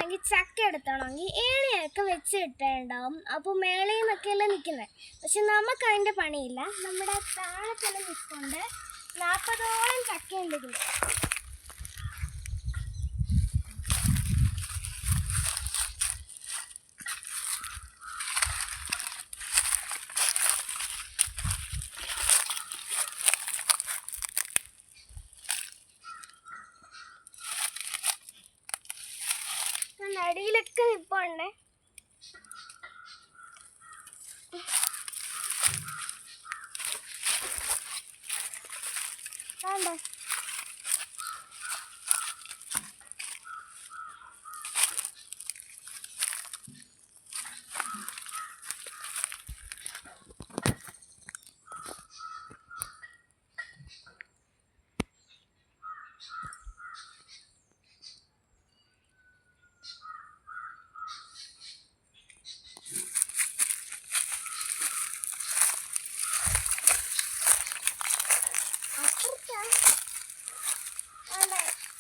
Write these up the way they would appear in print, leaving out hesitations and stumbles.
നമുക്കാണെങ്കിൽ ചക്ക എടുത്തണമെങ്കിൽ ഏണിയൊക്കെ വെച്ച് ഇട്ടുണ്ടാവും. അപ്പോൾ മേളയിൽ നിന്നൊക്കെയല്ലേ നിൽക്കുന്നത്. പക്ഷെ നമുക്ക് അതിൻ്റെ പണിയില്ല. നമ്മുടെ താഴെ തന്നെ നിൽക്കൊണ്ട് 40ഓളം ചക്കയുണ്ട് ഇതിൽ. അടിയിലൊക്കെ നിൽപ്പുണ്ട്. കണ്ടോ?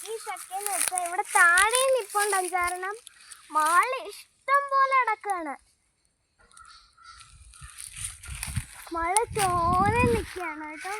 ഈ ചക്കയെന്ന് വെച്ചാൽ ഇവിടെ താഴെ നിൽപ്പുണ്ട് 5-6 മാള് ഇഷ്ടം പോലെ അടക്കാണ്. മഴ ചോര നിൽക്കുകയാണ് കേട്ടോ.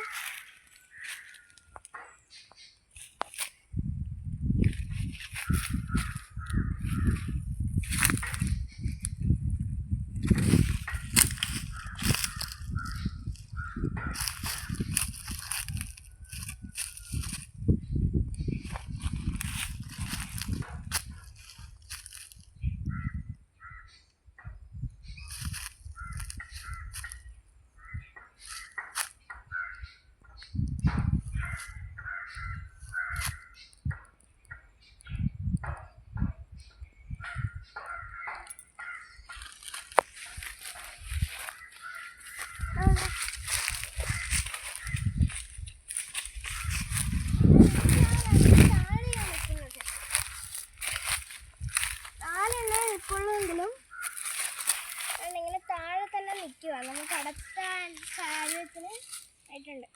ും അല്ലെങ്കിൽ താഴെ തന്നെ നിൽക്കുക. നമുക്ക് അടത്താൻ സാഹചര്യത്തിന് ആയിട്ടുണ്ട്.